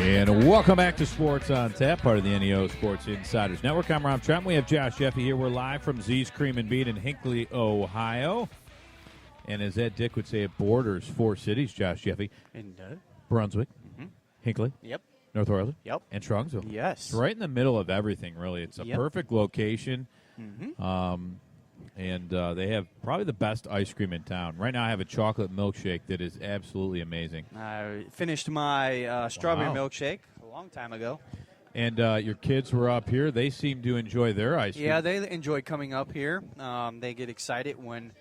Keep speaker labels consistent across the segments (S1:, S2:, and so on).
S1: And welcome back to Sports on Tap, part of the NEO Sports Insiders Network. I'm Rob Trent. We have Josh Jeffy here. We're live from Z's Cream and Bean in Hinckley, Ohio. And as Ed Dick would say, it borders four cities, Josh Jeffy. Brunswick, Hinckley,
S2: Yep.
S1: North Orleans,
S2: Yep.
S1: and Strongsville.
S2: Yes.
S1: It's right in the middle of everything, really. It's a perfect location. And they have probably the best ice cream in town. Right now I have a chocolate milkshake that is absolutely amazing.
S2: I finished my strawberry milkshake a long time ago.
S1: And your kids were up here. They seem to enjoy their ice cream.
S2: Yeah, they enjoy coming up here. They get excited when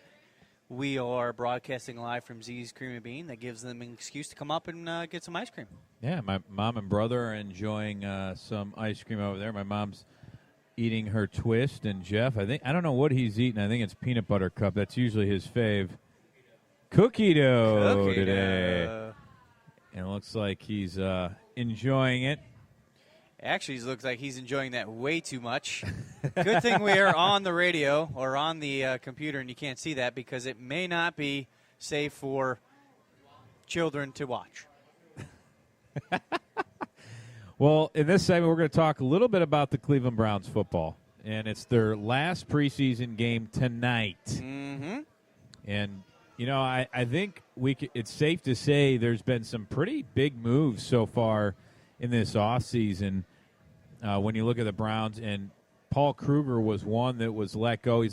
S2: we are broadcasting live from Z's Cream and Bean. That gives them an excuse to come up and get some ice cream.
S1: Yeah, my mom and brother are enjoying some ice cream over there. My mom's eating her twist, and Jeff, I don't know what he's eating. I think it's peanut butter cup. That's usually his fave. Cookie dough today. And it looks like he's enjoying it.
S2: Actually, it looks like he's enjoying that way too much. Good thing we are on the radio or on the computer and you can't see that because it may not be safe for children to watch.
S1: Well, in this segment, we're going to talk a little bit about the Cleveland Browns football. And it's their last preseason game tonight.
S2: Mm-hmm.
S1: And, you know, I think it's safe to say there's been some pretty big moves so far in this offseason when you look at the Browns. And Paul Kruger was one that was let go.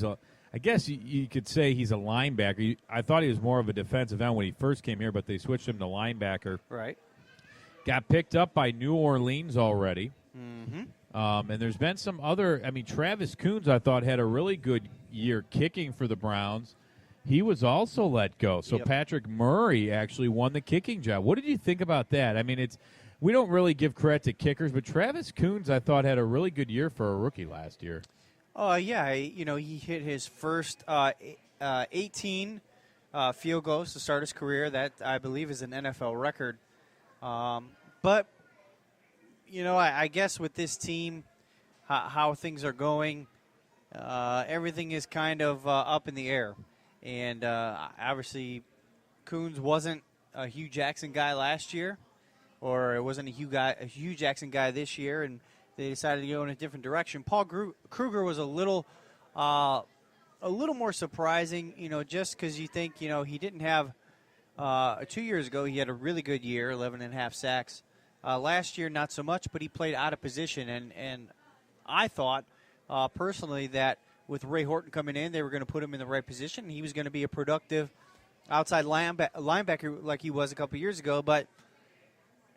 S1: I guess you could say he's a linebacker. I thought he was more of a defensive end when he first came here, but they switched him to linebacker.
S2: Right.
S1: Got picked up by New Orleans already.
S2: Mm-hmm.
S1: And there's been some other, Travis Coons, I thought, had a really good year kicking for the Browns. He was also let go. So Patrick Murray actually won the kicking job. What did you think about that? We don't really give credit to kickers, but Travis Coons, I thought, had a really good year for a rookie last year.
S2: Yeah, he hit his first 18 field goals to start his career. That, I believe, is an NFL record. But, I guess with this team, how things are going, everything is kind of up in the air. And obviously, Coons wasn't a Hugh Jackson guy last year, or it wasn't a Hugh Jackson guy this year, and they decided to go in a different direction. Paul Kruger was a little more surprising, just because you think, he didn't have 2 years ago, he had a really good year, 11.5 sacks. Last year, not so much, but he played out of position. And I thought, personally, that with Ray Horton coming in, they were going to put him in the right position. And he was going to be a productive outside linebacker like he was a couple years ago. But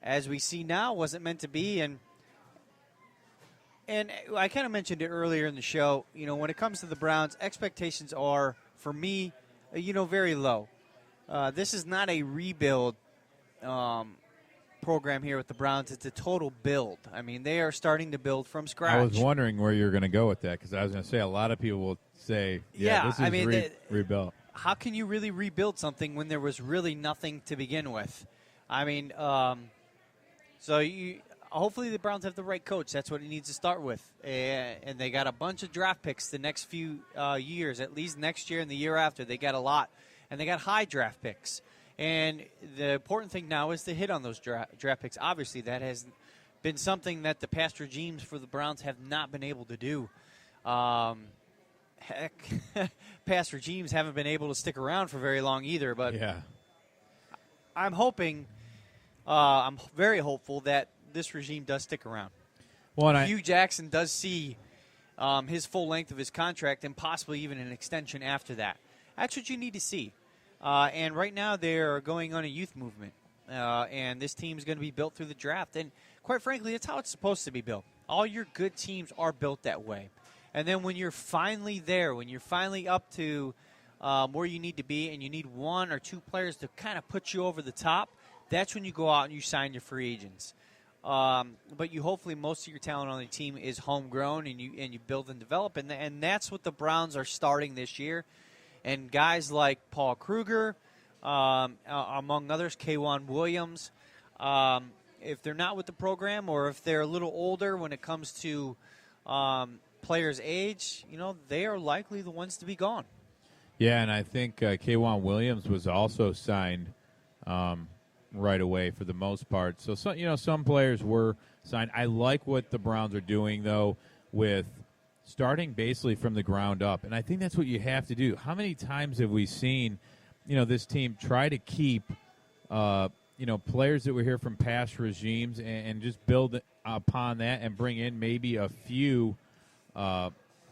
S2: as we see now, wasn't meant to be. And I kind of mentioned it earlier in the show. When it comes to the Browns, expectations are, for me, very low. This is not a rebuild program here with the Browns. It's a total build. They are starting to build from scratch.
S1: I was wondering where you were going to go with that because I was going to say a lot of people will say, this is rebuilt.
S2: How can you really rebuild something when there was really nothing to begin with? Hopefully the Browns have the right coach. That's what it needs to start with. And they got a bunch of draft picks the next few years, at least next year and the year after. They got a lot. And they got high draft picks. And the important thing now is to hit on those draft picks. Obviously, that has been something that the past regimes for the Browns have not been able to do. Heck, past regimes haven't been able to stick around for very long either. But I'm hoping, I'm very hopeful that this regime does stick around. Hugh Jackson does see his full length of his contract and possibly even an extension after that. That's what you need to see. And right now they're going on a youth movement. And this team is going to be built through the draft. And quite frankly, that's how it's supposed to be built. All your good teams are built that way. And then when you're finally there, when you're finally up to where you need to be and you need one or two players to kind of put you over the top, that's when you go out and you sign your free agents. But you hopefully most of your talent on the team is homegrown and you build and develop. And that's what the Browns are starting this year. And guys like Paul Kruger, among others, K'Wan Williams, if they're not with the program or if they're a little older when it comes to players' age, they are likely the ones to be gone.
S1: Yeah, and I think K'Wan Williams was also signed right away for the most part. So some players were signed. I like what the Browns are doing, though, with starting basically from the ground up. And I think that's what you have to do. How many times have we seen, this team try to keep, players that were here from past regimes and just build upon that and bring in maybe a few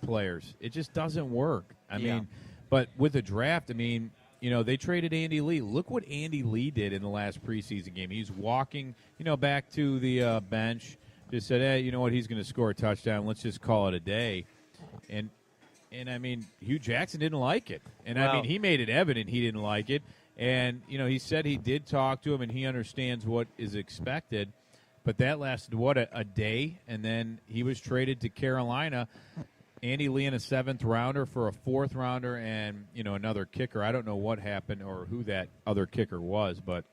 S1: players? It just doesn't work. I mean, but with the draft, they traded Andy Lee. Look what Andy Lee did in the last preseason game. He's walking, back to the bench. Just said, hey, you know what? He's going to score a touchdown. Let's just call it a day. And Hugh Jackson didn't like it. And, he made it evident he didn't like it. And, he said he did talk to him and he understands what is expected. But that lasted, a day? And then he was traded to Carolina. Andy Lee in a 7th rounder for a 4th rounder and, another kicker. I don't know what happened or who that other kicker was, but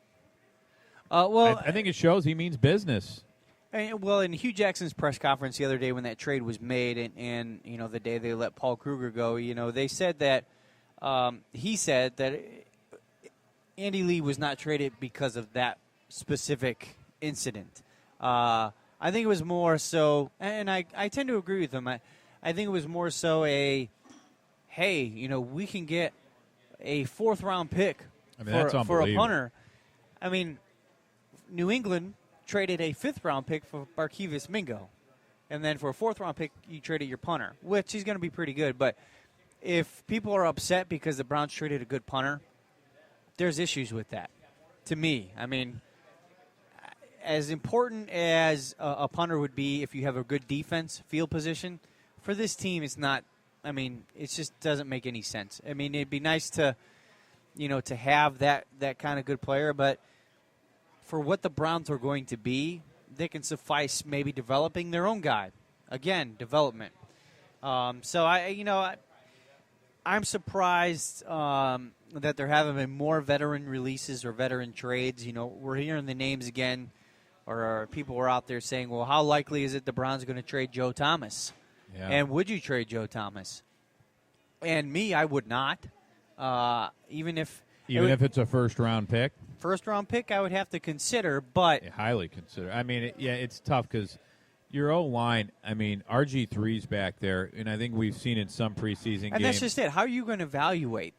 S1: I think it shows he means business.
S2: Well, in Hugh Jackson's press conference the other day when that trade was made and the day they let Paul Kruger go, they said that he said that Andy Lee was not traded because of that specific incident. I think it was more so, and I tend to agree with him, I think it was more so we can get a 4th-round pick for a punter. New England traded a 5th-round pick for Barkevius Mingo. And then for a 4th-round pick, you traded your punter, which is going to be pretty good. But if people are upset because the Browns traded a good punter, there's issues with that, to me. As important as a punter would be if you have a good defense, field position, for this team, it's not. It just doesn't make any sense. It'd be nice to, to have that kind of good player, but for what the Browns are going to be, they can suffice maybe developing their own guy. Again, development. I'm surprised that there haven't been more veteran releases or veteran trades. We're hearing the names again, or people were out there saying, well, how likely is it the Browns are going to trade Joe Thomas? Yeah. And would you trade Joe Thomas? And me, I would not. Even if
S1: it's a first-round pick?
S2: First-round pick, I would have to consider, but...
S1: Yeah, highly consider. It's tough because your O-line, RG3's back there, and I think we've seen in some preseason games.
S2: And that's just it. How are you going to evaluate?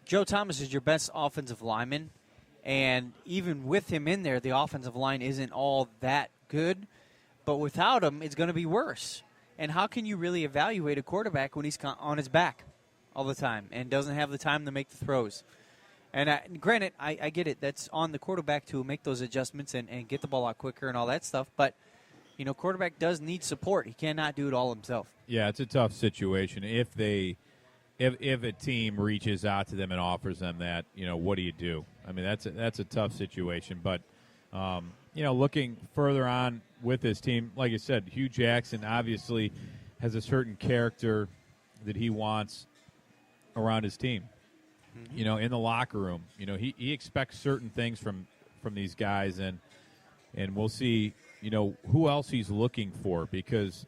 S2: Joe Thomas is your best offensive lineman, and even with him in there, the offensive line isn't all that good. But without him, it's going to be worse. And how can you really evaluate a quarterback when he's on his back all the time and doesn't have the time to make the throws? And granted, I get it. That's on the quarterback to make those adjustments and get the ball out quicker and all that stuff. But, quarterback does need support. He cannot do it all himself.
S1: Yeah, it's a tough situation. If a team reaches out to them and offers them that, what do you do? That's a tough situation. But, looking further on with this team, like I said, Hugh Jackson obviously has a certain character that he wants around his team. Mm-hmm. In the locker room, he expects certain things from these guys, and we'll see, who else he's looking for, because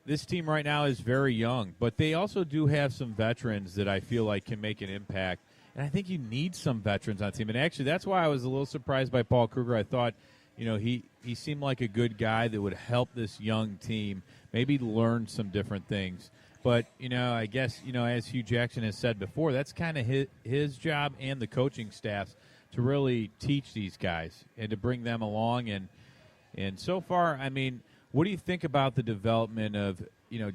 S1: this team right now is very young, but they also do have some veterans that I feel like can make an impact, and I think you need some veterans on the team. And actually, that's why I was a little surprised by Paul Kruger. I thought, he seemed like a good guy that would help this young team maybe learn some different things. But, I guess, as Hugh Jackson has said before, that's kind of his job and the coaching staff's to really teach these guys and to bring them along. And so far, what do you think about the development of,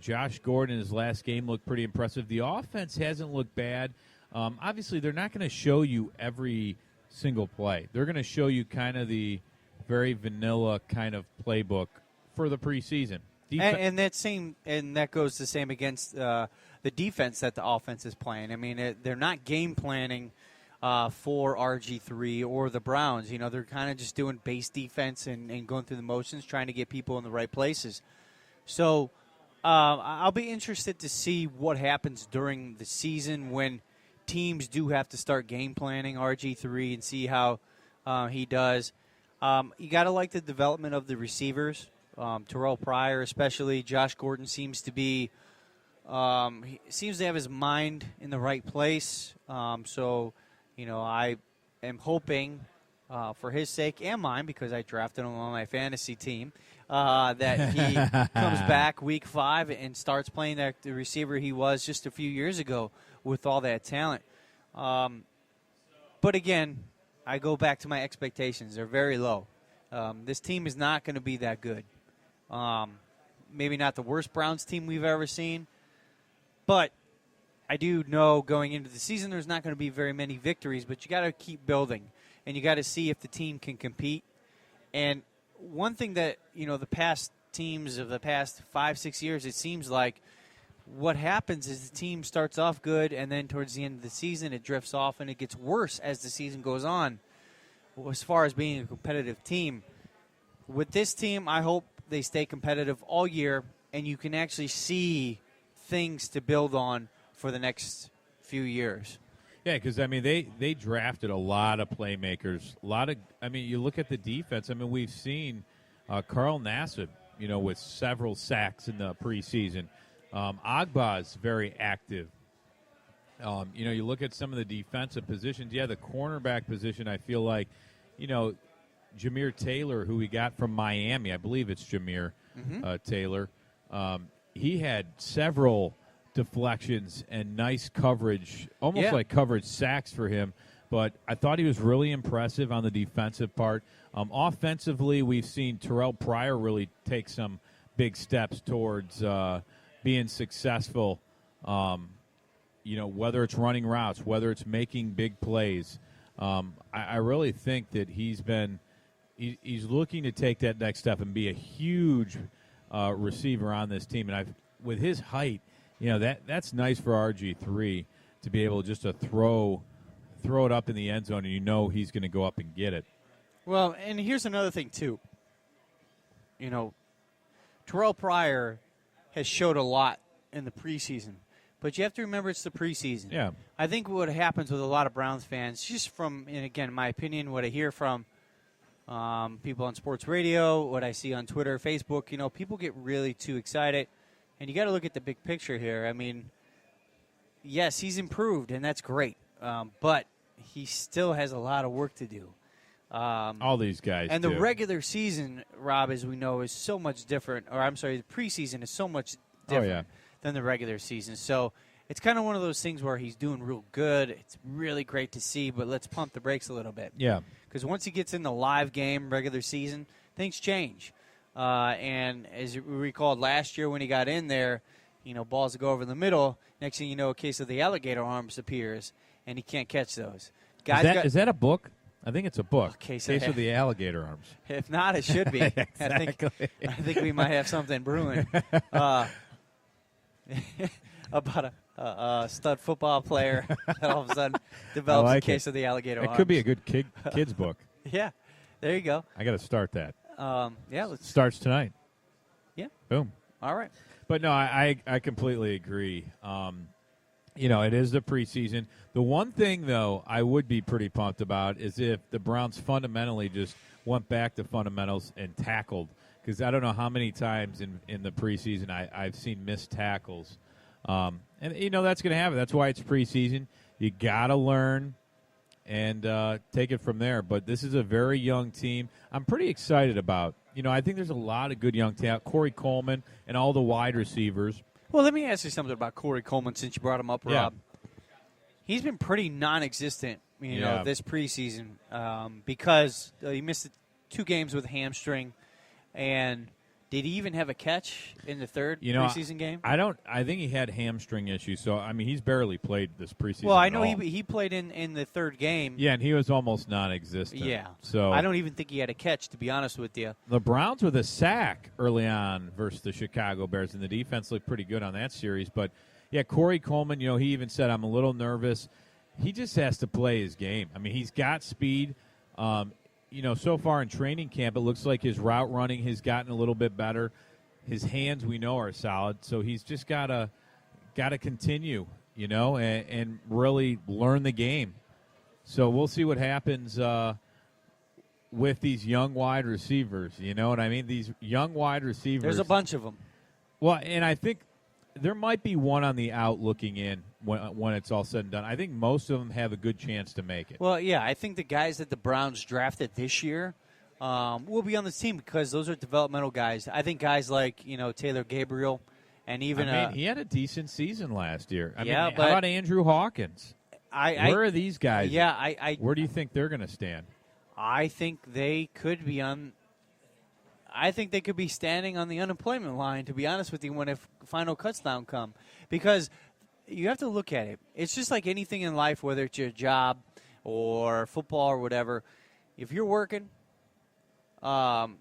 S1: Josh Gordon? His last game looked pretty impressive. The offense hasn't looked bad. Obviously, they're not going to show you every single play. They're going to show you kind of the very vanilla kind of playbook for the preseason.
S2: And that goes the same against the defense that the offense is playing. They're not game planning for RG3 or the Browns. They're kind of just doing base defense and going through the motions, trying to get people in the right places. So I'll be interested to see what happens during the season when teams do have to start game planning RG3 and see how he does. You got to like the development of the receivers. Terrell Pryor, especially. Josh Gordon seems to be he seems to have his mind in the right place. I am hoping, for his sake and mine, because I drafted him on my fantasy team, that he comes back week 5 and starts playing the receiver he was just a few years ago with all that talent. But again, I go back to my expectations. They're very low. This team is not going to be that good. Maybe not the worst Browns team we've ever seen, but I do know going into the season there's not going to be very many victories, but you got to keep building, and you got to see if the team can compete. And one thing that, the past teams of the past 5-6 years, it seems like what happens is the team starts off good, and then towards the end of the season it drifts off, and it gets worse as the season goes on as far as being a competitive team. With this team, I hope they stay competitive all year, and you can actually see things to build on for the next few years.
S1: Yeah, because, they drafted a lot of playmakers. You look at the defense. We've seen Carl Nassib, with several sacks in the preseason. Agba's very active. You look at some of the defensive positions. Yeah, the cornerback position, I feel like, Jameer Taylor, who we got from Miami, I believe it's Jameer Taylor, he had several deflections and nice coverage, almost like coverage sacks for him. But I thought he was really impressive on the defensive part. Offensively, we've seen Terrell Pryor really take some big steps towards being successful, whether it's running routes, whether it's making big plays. I really think that he's looking to take that next step and be a huge receiver on this team. And with his height, that's nice for RG3 to be able just to throw it up in the end zone, and he's going to go up and get it.
S2: Well, and here's another thing, too. Terrell Pryor has showed a lot in the preseason, but you have to remember it's the preseason.
S1: Yeah.
S2: I think what happens with a lot of Browns fans, just from, and again, my opinion, what I hear from people on sports radio, what I see on Twitter, Facebook, people get really too excited, and you got to look at the big picture here. Yes, he's improved, and that's great, but he still has a lot of work to do.
S1: All these guys
S2: and
S1: do.
S2: The regular season, Rob, as we know, is so much different. Or I'm sorry, the preseason is so much different than the regular season. So it's kind of one of those things where he's doing real good. It's really great to see, but let's pump the brakes a little bit.
S1: Yeah.
S2: Because once he gets in the live game, regular season, things change. And as you recalled last year when he got in there, balls go over the middle. Next thing you know, a case of the alligator arms appears, and he can't catch those.
S1: Is that a book? I think it's a book.
S2: Case
S1: of the alligator arms.
S2: If not, it should be.
S1: Exactly.
S2: I think we might have something brewing about a stud football player that all of a sudden develops a case of the alligator arms.
S1: It could be a good kid's book.
S2: Yeah, there you go.
S1: I got to start that. Starts tonight.
S2: Yeah.
S1: Boom.
S2: All right.
S1: But no, I completely agree. It is the preseason. The one thing, though, I would be pretty pumped about is if the Browns fundamentally just went back to fundamentals and tackled. Because I don't know how many times in the preseason I've seen missed tackles. And that's going to happen. That's why it's preseason. You got to learn and take it from there. But this is a very young team. I'm pretty excited about. I think there's a lot of good young talent. Corey Coleman and all the wide receivers.
S2: Well, let me ask you something about Corey Coleman since you brought him up, Rob. He's been pretty non-existent, this preseason because he missed 2 games with a hamstring. And did he even have a catch in the third preseason game?
S1: I think he had hamstring issues. So, he's barely played this preseason.
S2: Well, I know he played in the third game.
S1: Yeah, and he was almost non-existent.
S2: Yeah.
S1: So
S2: I don't even think he had a catch, to be honest with you.
S1: The Browns with a sack early on versus the Chicago Bears, and the defense looked pretty good on that series. But, yeah, Corey Coleman, he even said, I'm a little nervous. He just has to play his game. He's got speed. So far in training camp, it looks like his route running has gotten a little bit better. His hands, we know, are solid. So he's just got to continue, and really learn the game. So we'll see what happens with these young wide receivers. You know what I mean? These young wide receivers.
S2: There's a bunch of them.
S1: Well, and I think there might be one on the out looking in when it's all said and done. I think most of them have a good chance to make it.
S2: Well, yeah, I think the guys that the Browns drafted this year will be on the team because those are developmental guys. I think guys like Taylor Gabriel and even
S1: he had a decent season last year.
S2: But
S1: how about Andrew Hawkins? Where are these guys?
S2: Yeah,
S1: where do you think they're going to stand?
S2: I think they could be on. I think they could be standing on the unemployment line, to be honest with you, when if final cuts down come. Because you have to look at it. It's just like anything in life, whether it's your job or football or whatever. If you're working and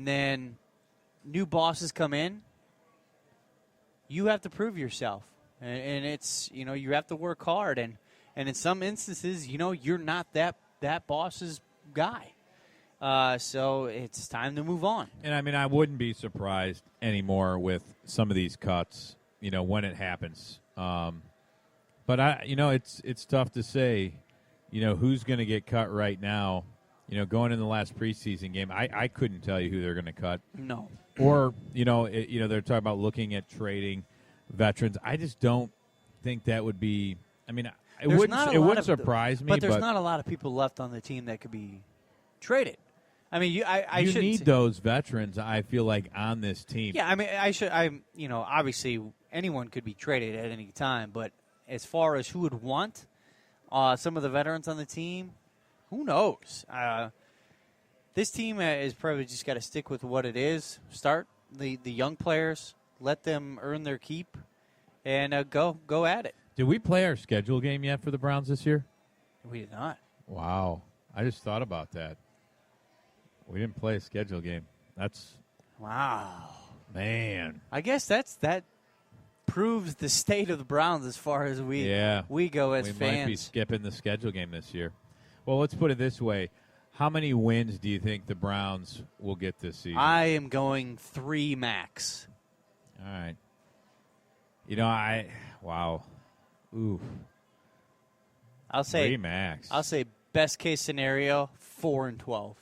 S2: then new bosses come in, you have to prove yourself. And it's, you have to work hard. And in some instances, you're not that boss's guy. So it's time to move on.
S1: And, I wouldn't be surprised anymore with some of these cuts, when it happens. But, it's tough to say, who's going to get cut right now. Going in the last preseason game, I couldn't tell you who they're going to cut.
S2: No.
S1: Or, they're talking about looking at trading veterans. I just don't think that would be – it wouldn't surprise me.
S2: But there's not a lot of people left on the team that could be traded. You
S1: need those veterans, I feel like, on this team.
S2: Yeah, obviously anyone could be traded at any time, but as far as who would want some of the veterans on the team, who knows? This team is probably just got to stick with what it is. Start the young players, let them earn their keep, and go at it.
S1: Did we play our schedule game yet for the Browns this year?
S2: We did not.
S1: Wow. I just thought about that. We didn't play a schedule game. That's
S2: wow,
S1: man.
S2: I guess that proves the state of the Browns as far as we go as fans.
S1: We might be skipping the schedule game this year. Well, let's put it this way: how many wins do you think the Browns will get this season?
S2: I am going 3 max.
S1: All right. Wow. Ooh.
S2: I'll say
S1: 3 max.
S2: I'll say best case scenario 4-12.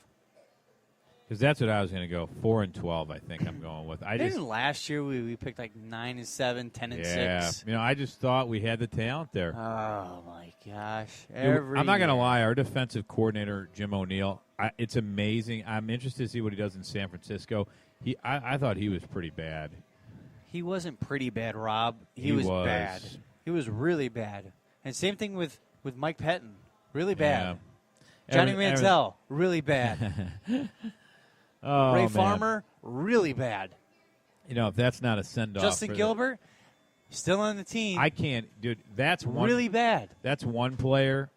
S1: Because that's what I was going to go. 4-12, I think I'm going with.
S2: Didn't last year we picked like 9-7, 10-6.
S1: Yeah. I just thought we had the talent there.
S2: Oh my gosh!
S1: I'm not going to lie. Our defensive coordinator Jim O'Neill, it's amazing. I'm interested to see what he does in San Francisco. I thought he was pretty bad.
S2: He wasn't pretty bad, Rob. He was bad. He was really bad. And same thing with Mike Pettin, really bad. Yeah. Johnny Manziel, really bad. Ray Farmer, really bad.
S1: If that's not a send-off.
S2: Justin Gilbert, still on the team.
S1: I can't, dude. That's one
S2: really bad.
S1: That's one player.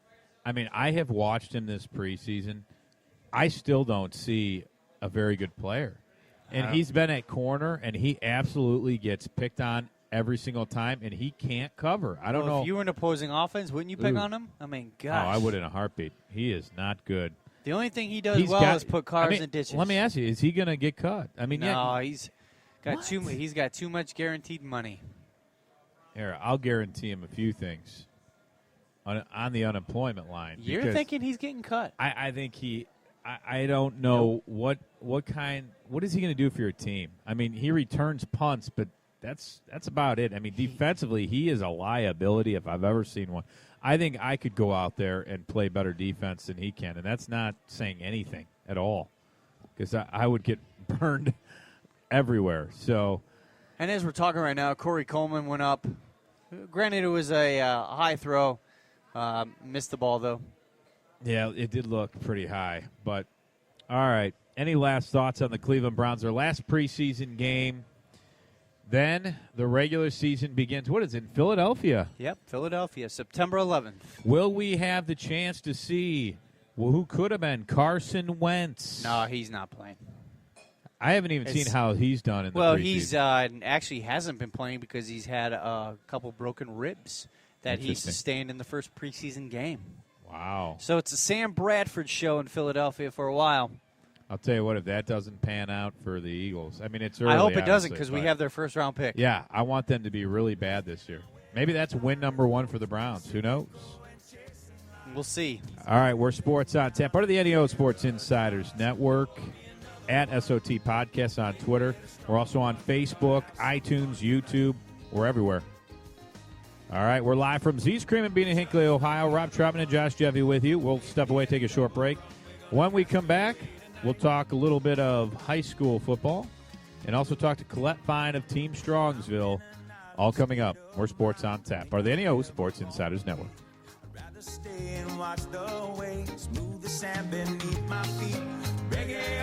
S1: I have watched him this preseason. I still don't see a very good player. And he's been at corner, and he absolutely gets picked on every single time, and he can't cover. I don't know.
S2: If you were an opposing offense, wouldn't you pick on him? Gosh.
S1: Oh, I would in a heartbeat. He is not good.
S2: The only thing he does is put cars in ditches.
S1: Let me ask you: is he going to get cut?
S2: No, he's got too much guaranteed money.
S1: Here, I'll guarantee him a few things on the unemployment line.
S2: You're thinking he's getting cut?
S1: I think he. I don't know what is he going to do for your team? He returns punts, but that's about it. Defensively, he is a liability if I've ever seen one. I think I could go out there and play better defense than he can, and that's not saying anything at all because I would get burned everywhere. So,
S2: and as we're talking right now, Corey Coleman went up. Granted, it was a high throw. Missed the ball, though.
S1: Yeah, it did look pretty high. But, all right, any last thoughts on the Cleveland Browns? Their last preseason game. Then the regular season begins. What is it, in Philadelphia?
S2: Yep, Philadelphia, September 11th.
S1: Will we have the chance to see who could have been Carson Wentz?
S2: No, he's not playing.
S1: I haven't even seen how he's done in the preseason.
S2: Well, he's actually hasn't been playing because he's had a couple broken ribs that he sustained in the first preseason game.
S1: Wow.
S2: So it's a Sam Bradford show in Philadelphia for a while.
S1: I'll tell you what, if that doesn't pan out for the Eagles, it's early.
S2: I hope it doesn't because we have their first-round pick.
S1: Yeah, I want them to be really bad this year. Maybe that's win number 1 for the Browns. Who knows?
S2: We'll see.
S1: All right, we're Sports on 10, part of the NEO Sports Insiders Network, at SOT Podcast on Twitter. We're also on Facebook, iTunes, YouTube. We're everywhere. All right, we're live from Z's Cream and Bean in Hinckley, Ohio. Rob Troutman and Josh Jeffy with you. We'll step away, take a short break. When we come back, we'll talk a little bit of high school football and also talk to Colette Fine of Team Strongsville. All coming up. More Sports on Tap. Are the NEO Sports Insiders Network.
S3: I'd rather stay and watch the waves move the sand beneath my feet. Reggae